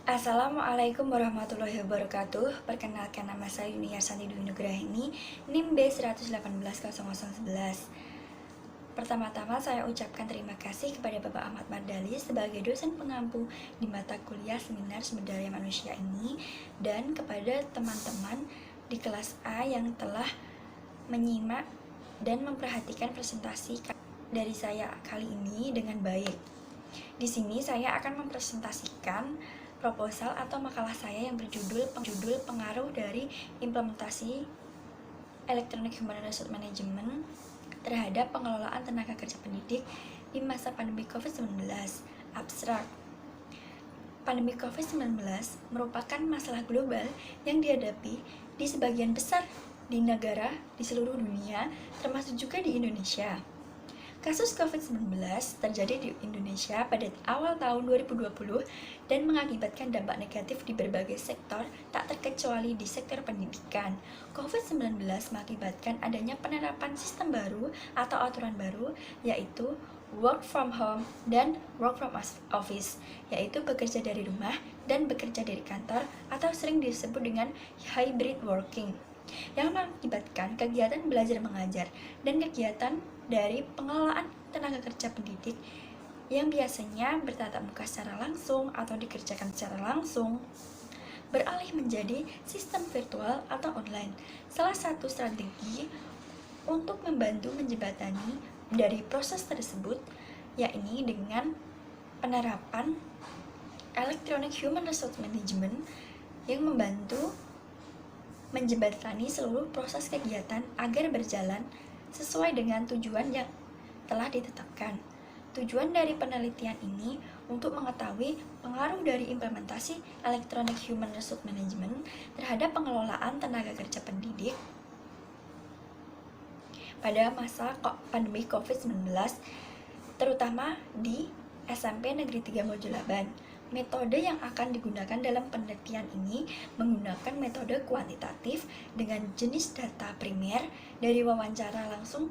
Assalamualaikum warahmatullahi wabarakatuh. Perkenalkan, nama saya Yuniarsanti Dwi Nugrahini, NIM B1180011. Pertama-tama saya ucapkan terima kasih kepada Bapak Ahmad Mardali sebagai dosen pengampu di mata kuliah seminar sumber daya manusia ini, dan kepada teman-teman di kelas A yang telah menyimak dan memperhatikan presentasi dari saya kali ini dengan baik. Di sini saya akan mempresentasikan proposal atau makalah saya yang berjudul pengaruh dari implementasi Electronic Human Resource Management terhadap pengelolaan tenaga kerja pendidik di masa pandemi COVID-19. Abstrak. Pandemi COVID-19 merupakan masalah global yang dihadapi di sebagian besar di negara di seluruh dunia, termasuk juga di Indonesia. Kasus COVID-19 terjadi di Indonesia pada awal tahun 2020 dan mengakibatkan dampak negatif di berbagai sektor, tak terkecuali di sektor pendidikan. COVID-19 mengakibatkan adanya penerapan sistem baru atau aturan baru, yaitu work from home dan work from office, yaitu bekerja dari rumah dan bekerja dari kantor, atau sering disebut dengan hybrid working, yang mengakibatkan kegiatan belajar mengajar dan kegiatan dari pengelolaan tenaga kerja pendidik yang biasanya bertatap muka secara langsung atau dikerjakan secara langsung beralih menjadi sistem virtual atau online. Salah satu strategi untuk membantu menjembatani dari proses tersebut yakni dengan penerapan Electronic Human Resource Management yang membantu menjembatani seluruh proses kegiatan agar berjalan sesuai dengan tujuan yang telah ditetapkan. Tujuan dari penelitian ini untuk mengetahui pengaruh dari implementasi Electronic Human Resource Management terhadap pengelolaan tenaga kerja pendidik pada masa pandemi COVID-19, terutama di SMP Negeri 3 Mojolaban. Metode yang akan digunakan dalam penelitian ini menggunakan metode kuantitatif dengan jenis data primer dari wawancara langsung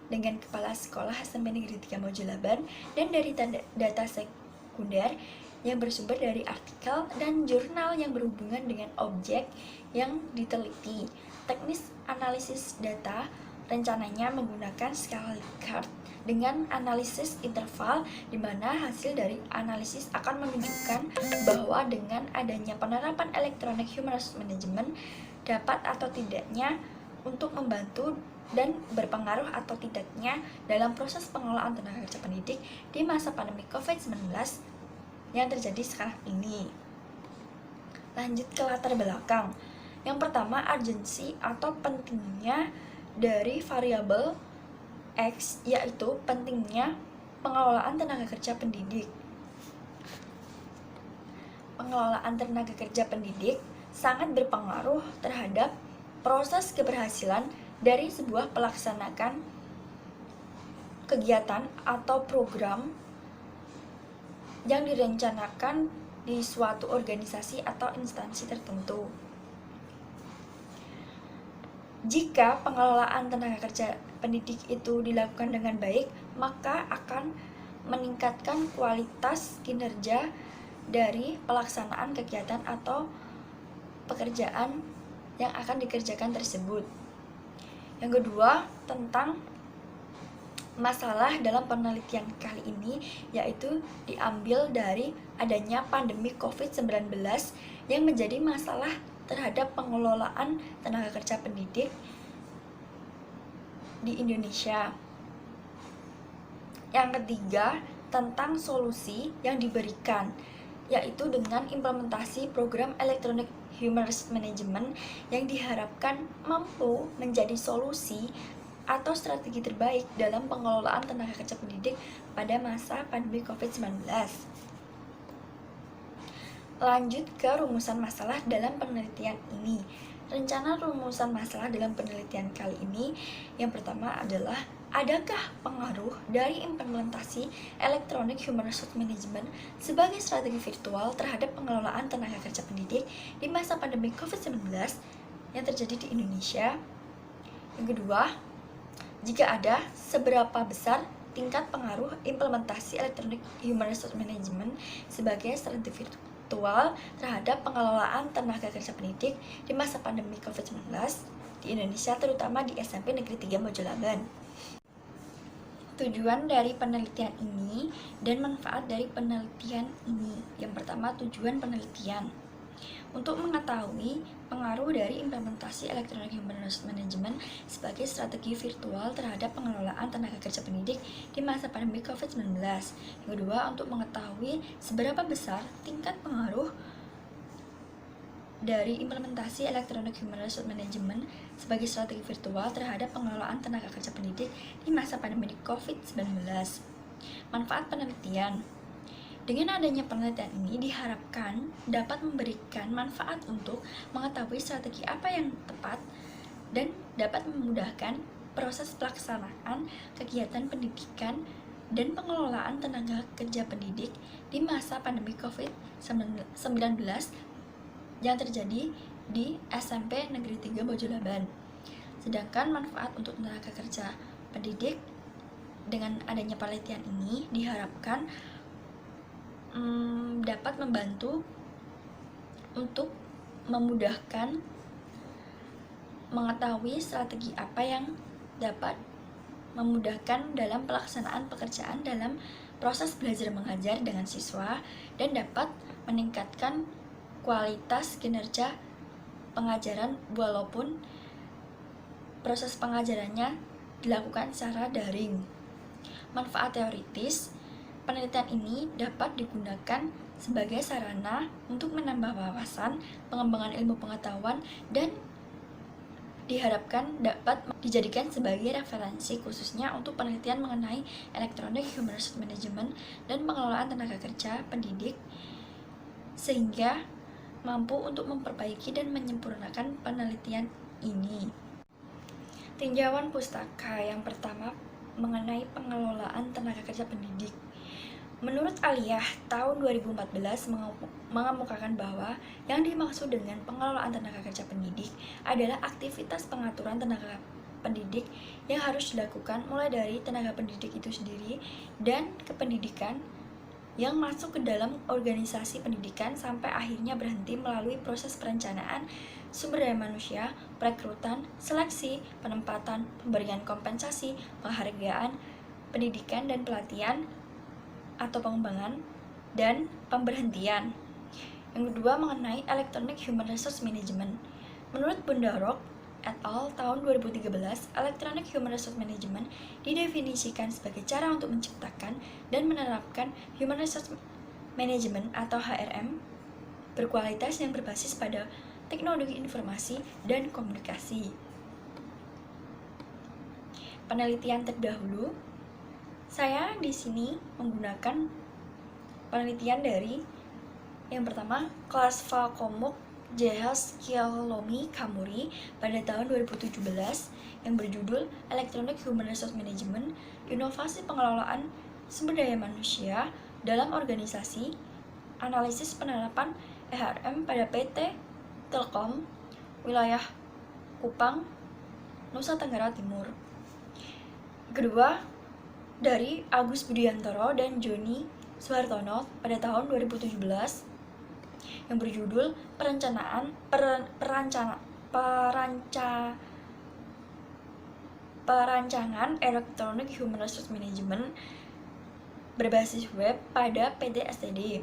dengan Kepala Sekolah SMP Negeri 3 Mojolaban dan dari data sekunder yang bersumber dari artikel dan jurnal yang berhubungan dengan objek yang diteliti. Teknis analisis data rencananya menggunakan skala Likert dengan analisis interval, di mana hasil dari analisis akan menunjukkan bahwa dengan adanya penerapan Electronic Human Resource Management dapat atau tidaknya untuk membantu dan berpengaruh atau tidaknya dalam proses pengelolaan tenaga kerja pendidik di masa pandemi COVID-19 yang terjadi sekarang ini. Lanjut ke latar belakang. Yang pertama, urgensi atau pentingnya dari variabel X, yaitu pentingnya pengelolaan tenaga kerja pendidik. Pengelolaan tenaga kerja pendidik sangat berpengaruh terhadap proses keberhasilan dari sebuah pelaksanaan kegiatan atau program yang direncanakan di suatu organisasi atau instansi tertentu. Jika pengelolaan tenaga kerja pendidik itu dilakukan dengan baik, maka akan meningkatkan kualitas kinerja dari pelaksanaan kegiatan atau pekerjaan yang akan dikerjakan tersebut. Yang kedua, tentang masalah dalam penelitian kali ini, yaitu diambil dari adanya pandemi COVID-19 yang menjadi masalah terhadap pengelolaan tenaga kerja pendidik di Indonesia. Yang ketiga, tentang solusi yang diberikan, yaitu dengan implementasi program Electronic Human Resource Management yang diharapkan mampu menjadi solusi atau strategi terbaik dalam pengelolaan tenaga kerja pendidik pada masa pandemi COVID-19. Lanjut ke rumusan masalah dalam penelitian ini. Rencana rumusan masalah dalam penelitian kali ini, yang pertama adalah, adakah pengaruh dari implementasi Electronic Human Resource Management sebagai strategi virtual terhadap pengelolaan tenaga kerja pendidik di masa pandemi COVID-19 yang terjadi di Indonesia? Yang kedua, jika ada, seberapa besar tingkat pengaruh implementasi Electronic Human Resource Management sebagai strategi virtual virtual terhadap pengelolaan tenaga kerja pendidik di masa pandemi COVID-19 di Indonesia, terutama di SMP Negeri 3 Mojolaban. Tujuan dari penelitian ini dan manfaat dari penelitian ini. Yang pertama, tujuan penelitian untuk mengetahui pengaruh dari implementasi Electronic Human Resource Management sebagai strategi virtual terhadap pengelolaan tenaga kerja pendidik di masa pandemi COVID-19. Yang kedua, untuk mengetahui seberapa besar tingkat pengaruh dari implementasi Electronic Human Resource Management sebagai strategi virtual terhadap pengelolaan tenaga kerja pendidik di masa pandemi COVID-19. Manfaat penelitian. Dengan adanya penelitian ini diharapkan dapat memberikan manfaat untuk mengetahui strategi apa yang tepat dan dapat memudahkan proses pelaksanaan kegiatan pendidikan dan pengelolaan tenaga kerja pendidik di masa pandemi COVID-19 yang terjadi di SMP Negeri 3 Mojolaban. Sedangkan manfaat untuk tenaga kerja pendidik dengan adanya penelitian ini diharapkan dapat membantu untuk memudahkan mengetahui strategi apa yang dapat memudahkan dalam pelaksanaan pekerjaan dalam proses belajar mengajar dengan siswa dan dapat meningkatkan kualitas kinerja pengajaran walaupun proses pengajarannya dilakukan secara daring. Manfaat teoritis. Penelitian ini dapat digunakan sebagai sarana untuk menambah wawasan, pengembangan ilmu pengetahuan, dan diharapkan dapat dijadikan sebagai referensi khususnya untuk penelitian mengenai Electronic Human Resource Management dan pengelolaan tenaga kerja pendidik, sehingga mampu untuk memperbaiki dan menyempurnakan penelitian ini. Tinjauan pustaka yang pertama mengenai pengelolaan tenaga kerja pendidik. Menurut Aliyah, tahun 2014 mengemukakan bahwa yang dimaksud dengan pengelolaan tenaga kerja pendidik adalah aktivitas pengaturan tenaga pendidik yang harus dilakukan mulai dari tenaga pendidik itu sendiri dan kependidikan yang masuk ke dalam organisasi pendidikan sampai akhirnya berhenti melalui proses perencanaan sumber daya manusia, perekrutan, seleksi, penempatan, pemberian kompensasi, penghargaan, pendidikan dan pelatihan atau pengembangan, dan pemberhentian. Yang kedua mengenai Electronic Human Resource Management. Menurut Bundarok et al. Tahun 2013, Electronic Human Resource Management didefinisikan sebagai cara untuk menciptakan dan menerapkan Human Resource Management atau HRM berkualitas yang berbasis pada teknologi informasi dan komunikasi. Penelitian terdahulu, saya di sini menggunakan penelitian dari yang pertama kelas Falkomuk Jehas Kialomi Kamuri pada tahun 2017 yang berjudul Electronic Human Resource Management, Inovasi Pengelolaan Sumber Daya Manusia dalam Organisasi, Analisis Penerapan EHRM pada PT Telkom, Wilayah Kupang, Nusa Tenggara Timur. Kedua, dari Agus Budiantoro dan Joni Suhartono pada tahun 2017 yang berjudul Perancangan Electronic Human Resource Management berbasis web pada PT STD.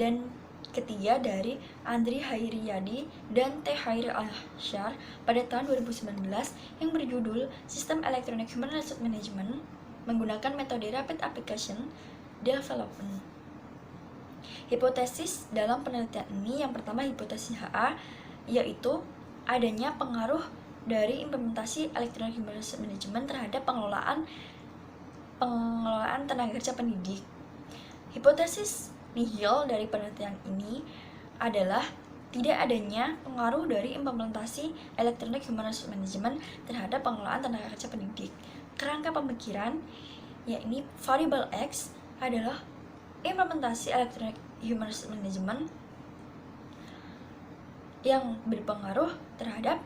Dan ketiga dari Andri Hairiyadi dan T. Hairil Alsyar pada tahun 2019 yang berjudul Sistem Electronic Human Resource Management menggunakan metode Rapid Application Development. Hipotesis dalam penelitian ini yang pertama hipotesis HA, yaitu adanya pengaruh dari implementasi Electronic Human Resource Management terhadap pengelolaan tenaga kerja pendidik. Hipotesis nihil dari penelitian ini adalah tidak adanya pengaruh dari implementasi Electronic Human Resource Management terhadap pengelolaan tenaga kerja pendidik. Kerangka pemikiran, yakni variable X, adalah implementasi Electronic Human Resource Management yang berpengaruh terhadap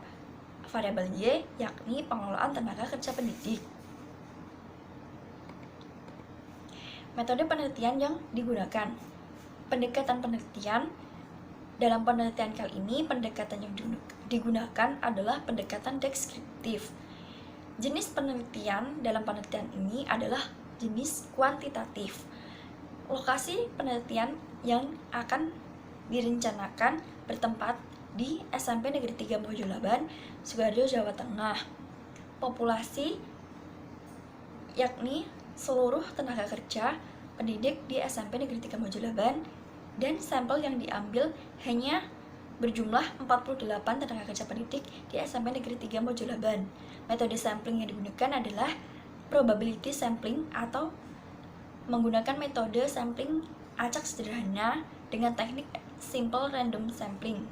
variabel Y, yakni pengelolaan tenaga kerja pendidik. Metode penelitian yang digunakan. Pendekatan penelitian Dalam penelitian kali ini, pendekatan yang digunakan adalah pendekatan deskriptif. Jenis penelitian dalam penelitian ini adalah jenis kuantitatif. Lokasi penelitian yang akan direncanakan bertempat di SMP Negeri 3 Mojolaban, Sukoharjo, Jawa Tengah. Populasi yakni seluruh tenaga kerja pendidik di SMP Negeri 3 Mojolaban, dan sampel yang diambil hanya berjumlah 48 tenaga kerja pendidik di SMP Negeri 3 Mojolaban. Metode sampling yang digunakan adalah probability sampling atau menggunakan metode sampling acak sederhana dengan teknik simple random sampling.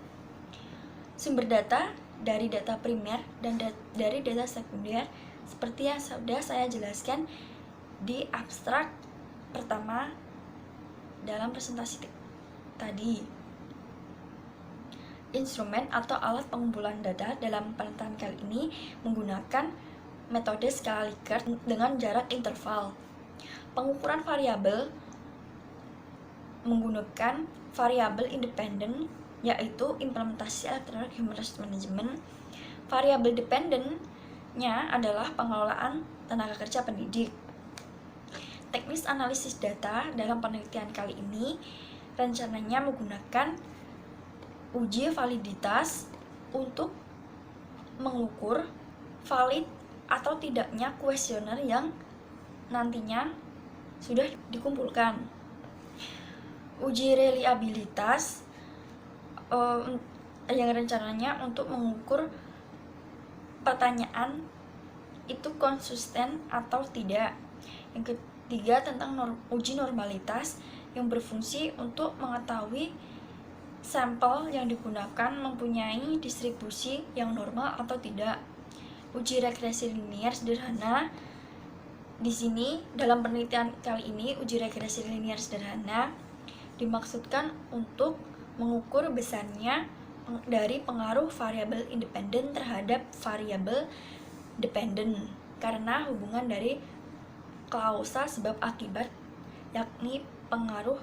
Sumber data dari data primer dan dari data sekunder seperti yang sudah saya jelaskan di abstrak pertama dalam presentasi tadi. Instrumen atau alat pengumpulan data dalam penelitian kali ini menggunakan metode skala Likert dengan jarak interval. Pengukuran variabel menggunakan variabel independen, yaitu implementasi Electronic Human Resource Management. Variabel dependennya adalah pengelolaan tenaga kerja pendidik. Teknis analisis data dalam penelitian kali ini rencananya menggunakan uji validitas untuk mengukur valid atau tidaknya kuesioner yang nantinya sudah dikumpulkan. Uji reliabilitas yang rencananya untuk mengukur pertanyaan itu konsisten atau tidak. Yang ketiga tentang uji normalitas yang berfungsi untuk mengetahui sampel yang digunakan mempunyai distribusi yang normal atau tidak. Uji regresi linier sederhana. Di sini dalam penelitian kali ini uji regresi linier sederhana dimaksudkan untuk mengukur besarnya dari pengaruh variabel independen terhadap variabel dependen karena hubungan dari klausa sebab akibat, yakni pengaruh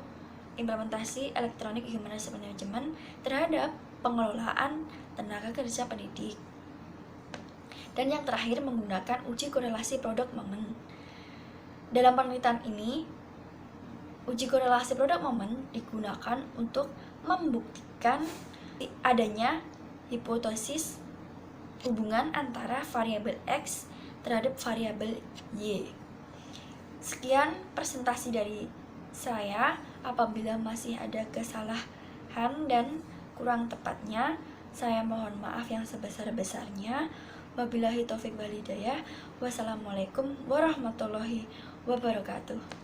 implementasi Electronic Human Resource Management terhadap pengelolaan tenaga kerja pendidik. Dan yang terakhir menggunakan uji korelasi produk momen. Dalam penelitian ini, uji korelasi produk momen digunakan untuk membuktikan adanya hipotesis hubungan antara variabel X terhadap variabel Y. Sekian presentasi dari saya. Apabila masih ada kesalahan dan kurang tepatnya, saya mohon maaf yang sebesar-besarnya. Wabillahi taufik wal hidayah. Wassalamualaikum warahmatullahi wabarakatuh.